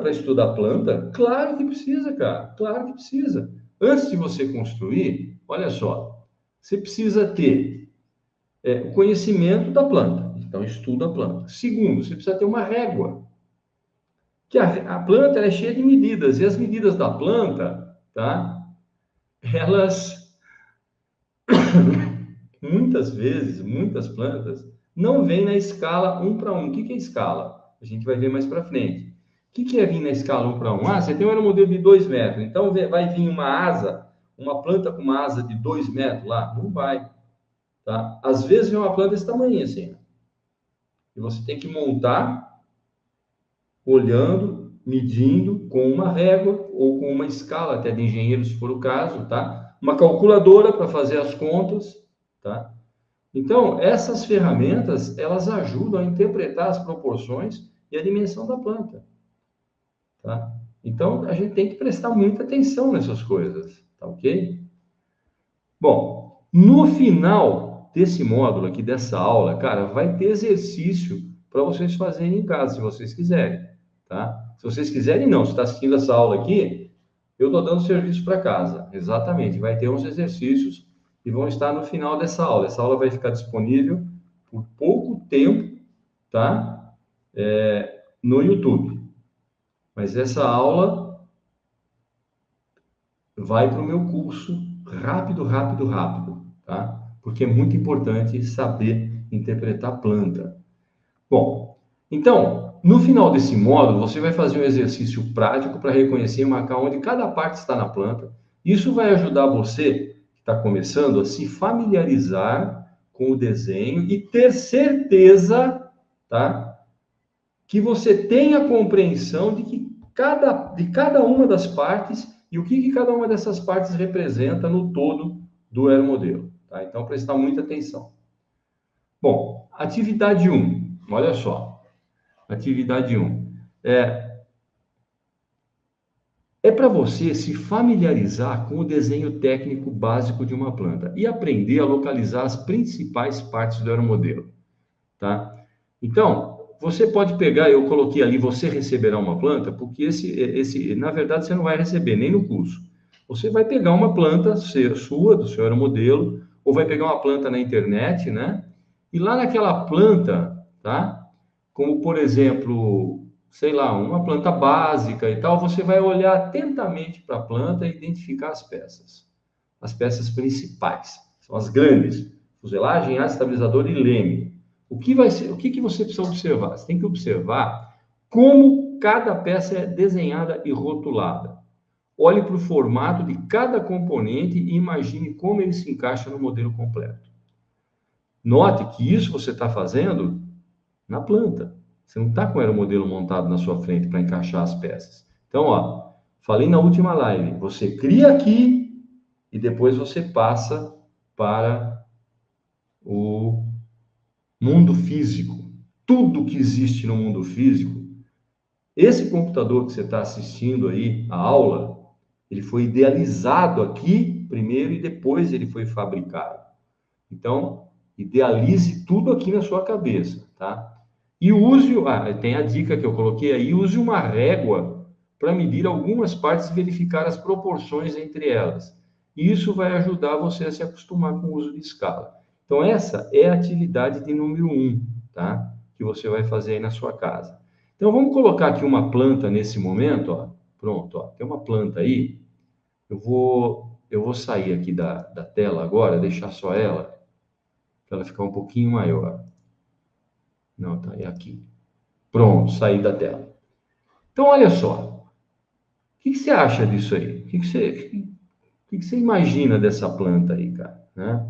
para estudar planta? Claro que precisa, cara. Claro que precisa. Antes de você construir, olha só, você precisa ter o conhecimento da planta. Então, estuda a planta. Segundo, você precisa ter uma régua. Que a planta é cheia de medidas. E as medidas da planta, tá? Elas, muitas vezes, muitas plantas, não vêm na escala 1 para 1. O que é escala? A gente vai ver mais para frente. O que é vir na escala 1 para 1? Ah, você tem um aeromodelo de 2 metros. Então, vai vir uma asa, uma planta com uma asa de 2 metros lá? Não vai. Tá? Às vezes vem uma planta desse tamanho assim. E você tem que montar olhando, medindo com uma régua ou com uma escala, até de engenheiro, se for o caso, tá? Uma calculadora para fazer as contas, tá? Então, essas ferramentas, elas ajudam a interpretar as proporções e a dimensão da planta, tá? Então, a gente tem que prestar muita atenção nessas coisas, tá ok? Bom, no final desse módulo aqui, dessa aula, cara, vai ter exercício para vocês fazerem em casa, se vocês quiserem, tá? Se vocês quiserem, não. Se está assistindo essa aula aqui, eu estou dando serviço para casa. Exatamente. Vai ter uns exercícios que vão estar no final dessa aula. Essa aula vai ficar disponível por pouco tempo, tá? No YouTube. Mas essa aula vai para o meu curso rápido, rápido, rápido, tá? Porque é muito importante saber interpretar planta. Bom, então, no final desse módulo, você vai fazer um exercício prático para reconhecer e marcar onde cada parte está na planta. Isso vai ajudar você, que está começando, a se familiarizar com o desenho e ter certeza, tá, que você tem a compreensão de cada uma das partes e o que cada uma dessas partes representa no todo do aeromodelo. Tá? Então, prestar muita atenção. Bom, atividade 1, olha só. Atividade 1. É para você se familiarizar com o desenho técnico básico de uma planta e aprender a localizar as principais partes do aeromodelo, tá? Então, você pode pegar, eu coloquei ali, você receberá uma planta, porque na verdade, você não vai receber nem no curso. Você vai pegar uma planta sua, do seu aeromodelo, ou vai pegar uma planta na internet, né? E lá naquela planta, tá? Como, por exemplo, sei lá, uma planta básica e tal, você vai olhar atentamente para a planta e identificar as peças principais, são as grandes, fuselagem, asa, estabilizador e leme. O que você precisa observar? Você tem que observar como cada peça é desenhada e rotulada. Olhe para o formato de cada componente e imagine como ele se encaixa no modelo completo. Note que isso você está fazendo na planta. Você não está com o aeromodelo montado na sua frente para encaixar as peças. Então, ó, falei na última live, você cria aqui e depois você passa para o mundo físico. Tudo que existe no mundo físico, esse computador que você está assistindo aí, a aula, ele foi idealizado aqui primeiro e depois ele foi fabricado. Então, idealize tudo aqui na sua cabeça, tá? E use, tem a dica que eu coloquei aí, use uma régua para medir algumas partes e verificar as proporções entre elas. E isso vai ajudar você a se acostumar com o uso de escala. Então, essa é a atividade de número 1, tá? Que você vai fazer aí na sua casa. Então, vamos colocar aqui uma planta nesse momento, ó. Pronto, ó, tem uma planta aí. Eu vou sair aqui da tela agora, deixar só ela, para ela ficar um pouquinho maior. Não, tá, é aqui. Pronto, saí da tela. Então, olha só. O que você acha disso aí? O que você imagina dessa planta aí, cara? Né?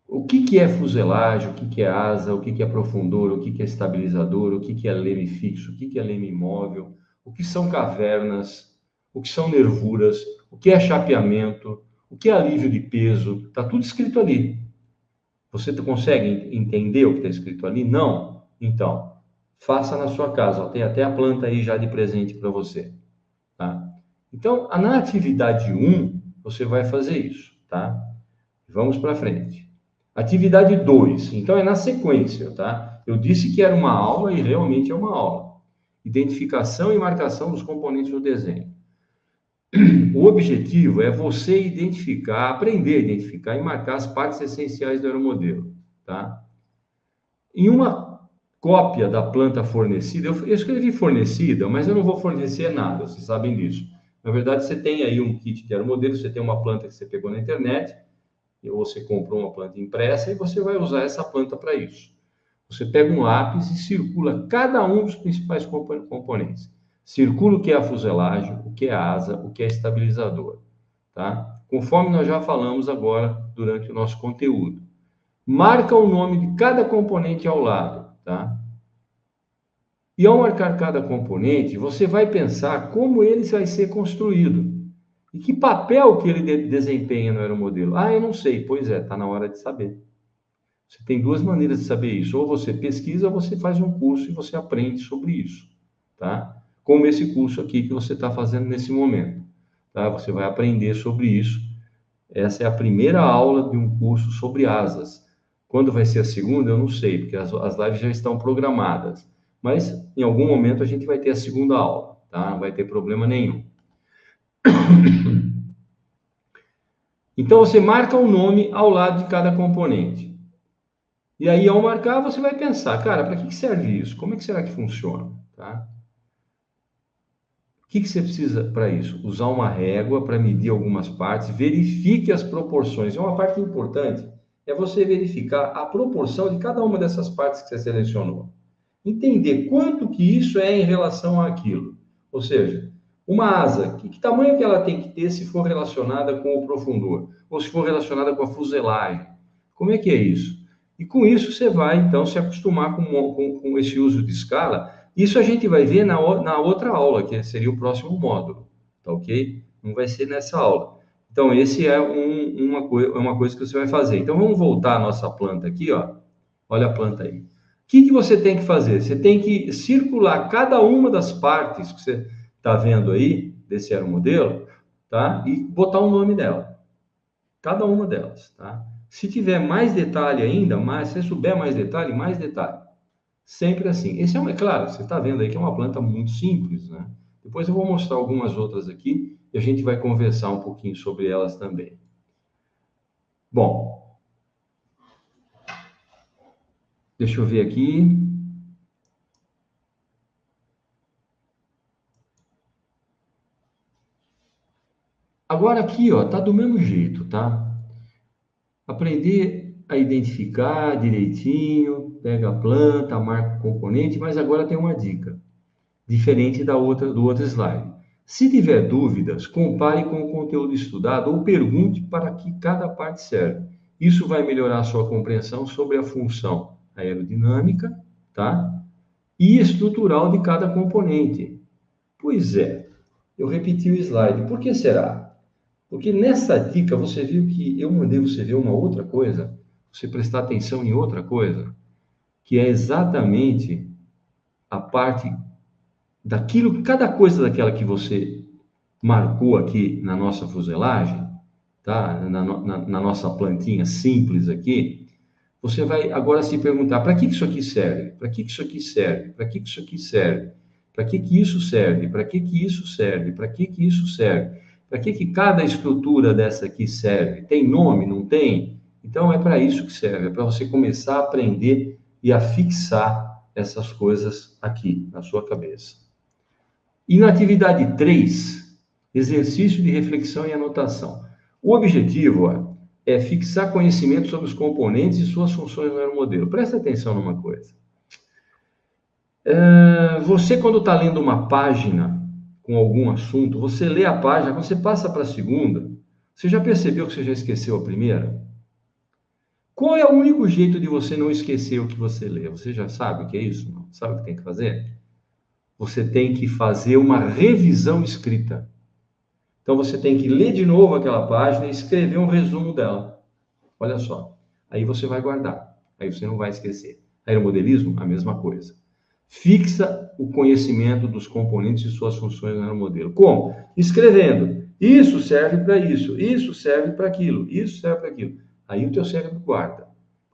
O que é fuselagem? O que é asa? O que é profundor? O que é estabilizador? O que é leme fixo? O que é leme imóvel? O que são cavernas? O que são nervuras? O que é chapeamento? O que é alívio de peso? Está tudo escrito ali. Você consegue entender o que está escrito ali? Não? Então, faça na sua casa. Ó, tem até a planta aí já de presente para você. Tá? Então, na atividade 1, você vai fazer isso. Tá? Vamos para frente. Atividade 2. Então, é na sequência. Tá? Eu disse que era uma aula e realmente é uma aula. Identificação e marcação dos componentes do desenho. O objetivo é você identificar, aprender a identificar e marcar as partes essenciais do aeromodelo, tá? Em uma cópia da planta fornecida, eu escrevi fornecida, mas eu não vou fornecer nada, vocês sabem disso. Na verdade, você tem aí um kit de aeromodelo, você tem uma planta que você pegou na internet, ou você comprou uma planta impressa e você vai usar essa planta para isso. Você pega um lápis e circula cada um dos principais componentes. Circula o que é a fuselagem, o que é a asa, o que é estabilizador, tá? Conforme nós já falamos agora durante o nosso conteúdo. Marca o nome de cada componente ao lado, tá? E ao marcar cada componente, você vai pensar como ele vai ser construído e que papel que ele desempenha no aeromodelo. Ah, eu não sei. Pois é, está na hora de saber. Você tem duas maneiras de saber isso. Ou você pesquisa, ou você faz um curso e você aprende sobre isso, tá? Como esse curso aqui que você está fazendo nesse momento, tá? Você vai aprender sobre isso. Essa é a primeira aula de um curso sobre asas. Quando vai ser a segunda, eu não sei, porque as lives já estão programadas. Mas em algum momento a gente vai ter a segunda aula, tá? Não vai ter problema nenhum. Então você marca o nome ao lado de cada componente. E aí, ao marcar, você vai pensar, cara, para que serve isso? Como é que será que funciona? Tá? O que você precisa para isso? Usar uma régua para medir algumas partes, verifique as proporções. É uma parte importante, é você verificar a proporção de cada uma dessas partes que você selecionou. Entender quanto que isso é em relação àquilo. Ou seja, uma asa, que tamanho que ela tem que ter se for relacionada com o profundor? Ou se for relacionada com a fuselagem? Como é que é isso? E com isso você vai, então, se acostumar com esse uso de escala. Isso a gente vai ver na outra aula, que seria o próximo módulo, tá ok? Não vai ser nessa aula. Então, esse é uma coisa que você vai fazer. Então, vamos voltar à nossa planta aqui, ó. Olha a planta aí. O que você tem que fazer? Você tem que circular cada uma das partes que você está vendo aí, desse aeromodelo, tá? E botar o nome dela. Cada uma delas, tá? Se tiver mais detalhe ainda, se souber mais detalhe, mais detalhe. Sempre assim. Esse é claro, você está vendo aí que é uma planta muito simples, né? Depois eu vou mostrar algumas outras aqui e a gente vai conversar um pouquinho sobre elas também. Bom, deixa eu ver aqui. Agora aqui, ó, tá do mesmo jeito, tá? Aprender a identificar direitinho, pega a planta, marca o componente, mas agora tem uma dica, diferente do outro slide. Se tiver dúvidas, compare com o conteúdo estudado ou pergunte para que cada parte serve. Isso vai melhorar a sua compreensão sobre a função aerodinâmica, tá? E estrutural de cada componente. Pois é, eu repeti o slide. Por que será? Porque nessa dica você viu que eu mandei você ver uma outra coisa, você prestar atenção em outra coisa, que é exatamente a parte daquilo, cada coisa daquela que você marcou aqui na nossa fuselagem, tá? Na nossa plantinha simples aqui, você vai agora se perguntar, para que isso aqui serve? Para que isso aqui serve? Para que isso aqui serve? Para que isso serve? Para que isso serve? Para que isso serve? Para que cada estrutura dessa aqui serve? Tem nome? Não tem? Então, é para isso que serve, é para você começar a aprender e a fixar essas coisas aqui na sua cabeça. E na atividade 3, exercício de reflexão e anotação. O objetivo é fixar conhecimento sobre os componentes e suas funções no aeromodelo. Presta atenção numa coisa. Você, quando está lendo uma página com algum assunto, você lê a página, quando você passa para a segunda, você já percebeu que você já esqueceu a primeira? Qual é o único jeito de você não esquecer o que você lê? Você já sabe o que é isso? Não? Sabe o que tem que fazer? Você tem que fazer uma revisão escrita. Então você tem que ler de novo aquela página e escrever um resumo dela. Olha só. Aí você vai guardar. Aí você não vai esquecer. Aeromodelismo, a mesma coisa. Fixa o conhecimento dos componentes e suas funções no aeromodelo. Como? Escrevendo. Isso serve para isso, isso serve para aquilo, isso serve para aquilo. Aí o teu cérebro guarda.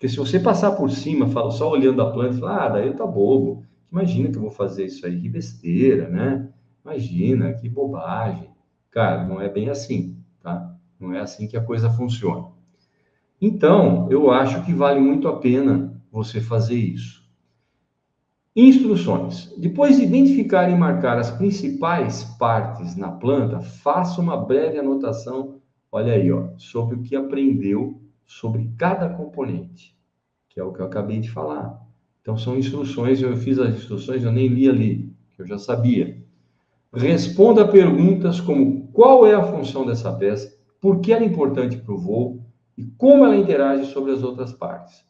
Porque se você passar por cima, só olhando a planta, fala, daí tá bobo. Imagina que eu vou fazer isso aí, que besteira, né? Imagina, que bobagem. Cara, não é bem assim, tá? Não é assim que a coisa funciona. Então, eu acho que vale muito a pena você fazer isso. Instruções. Depois de identificar e marcar as principais partes na planta, faça uma breve anotação, olha aí, ó, sobre o que aprendeu sobre cada componente, que é o que eu acabei de falar. Então, são instruções, eu fiz as instruções, eu nem li ali, que eu já sabia. Responda perguntas como qual é a função dessa peça, por que ela é importante para o voo e como ela interage sobre as outras partes.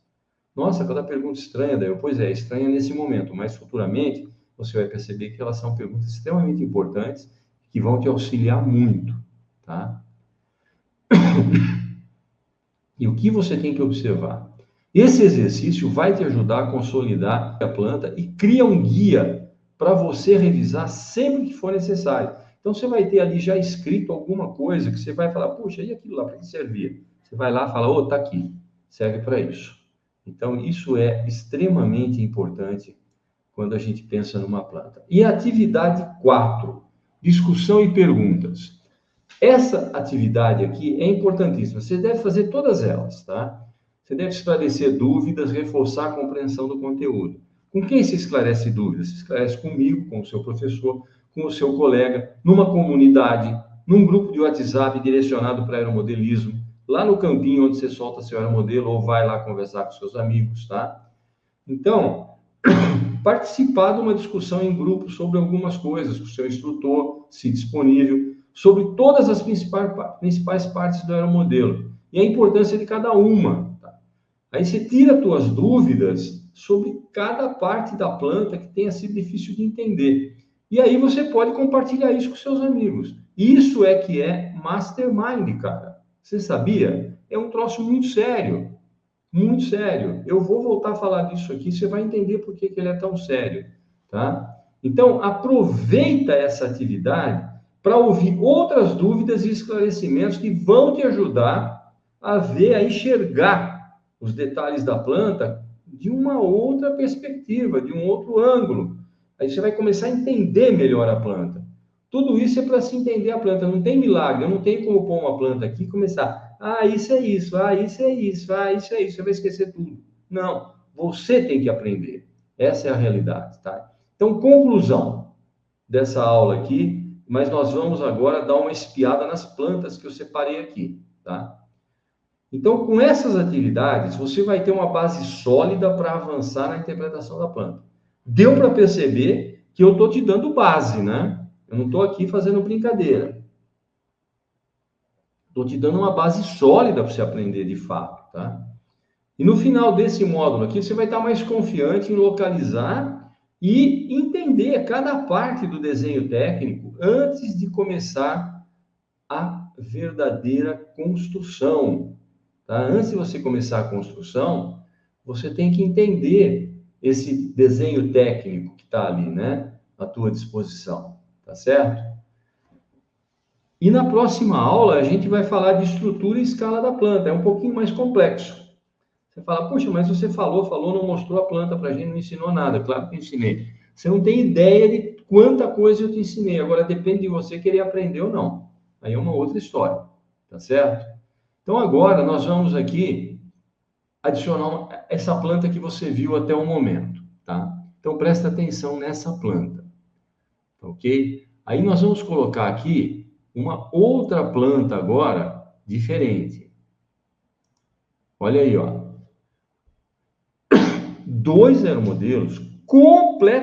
Nossa, cada pergunta estranha, daí pois é, estranha nesse momento, mas futuramente você vai perceber que elas são perguntas extremamente importantes que vão te auxiliar muito, tá? E o que você tem que observar? Esse exercício vai te ajudar a consolidar a planta e cria um guia para você revisar sempre que for necessário. Então você vai ter ali já escrito alguma coisa que você vai falar, puxa, e aquilo lá para que servia? Você vai lá e fala, tá aqui, serve para isso. Então isso é extremamente importante quando a gente pensa numa planta. E a atividade 4, discussão e perguntas. Essa atividade aqui é importantíssima. Você deve fazer todas elas, tá? Você deve esclarecer dúvidas, reforçar a compreensão do conteúdo. Com quem se esclarece dúvidas? Se esclarece comigo, com o seu professor, com o seu colega, numa comunidade, num grupo de WhatsApp direcionado para aeromodelismo, lá no campinho onde você solta seu aeromodelo ou vai lá conversar com seus amigos, tá? Então, participar de uma discussão em grupo sobre algumas coisas, com o seu instrutor, se disponível, sobre todas as principais partes do aeromodelo e a importância de cada uma. Tá? Aí você tira suas dúvidas sobre cada parte da planta que tenha sido difícil de entender. E aí você pode compartilhar isso com seus amigos. Isso é que é mastermind, cara. Você sabia? É um troço muito sério. Muito sério. Eu vou voltar a falar disso aqui, você vai entender por que ele é tão sério, tá? Então, aproveita essa atividade para ouvir outras dúvidas e esclarecimentos que vão te ajudar a ver, a enxergar os detalhes da planta de uma outra perspectiva, de um outro ângulo. Aí você vai começar a entender melhor a planta. Tudo isso é para se entender a planta. Não tem milagre, eu não tenho como pôr uma planta aqui e começar. Isso é isso, isso é isso, isso é isso. Você vai esquecer tudo. Não, você tem que aprender. Essa é a realidade, tá? Então, conclusão dessa aula aqui, mas nós vamos agora dar uma espiada nas plantas que eu separei aqui, tá? Então, com essas atividades, você vai ter uma base sólida para avançar na interpretação da planta. Deu para perceber que eu estou te dando base, né? Eu não estou aqui fazendo brincadeira. Estou te dando uma base sólida para você aprender de fato, tá? E no final desse módulo aqui, você vai estar mais confiante em localizar e entender cada parte do desenho técnico antes de começar a verdadeira construção, tá? Antes de você começar a construção, você tem que entender esse desenho técnico que está ali, né? À tua disposição, tá certo? E na próxima aula, a gente vai falar de estrutura e escala da planta. É um pouquinho mais complexo. Você fala, poxa, mas você falou, não mostrou a planta para a gente, não ensinou nada. Claro que eu ensinei. Você não tem ideia de quanta coisa eu te ensinei. Agora, depende de você querer aprender ou não. Aí é uma outra história, tá certo? Então, agora, nós vamos aqui adicionar essa planta que você viu até o momento, tá? Então, presta atenção nessa planta, ok? Aí nós vamos colocar aqui uma outra planta agora, diferente. Olha aí, ó. 2 aeromodelos completamente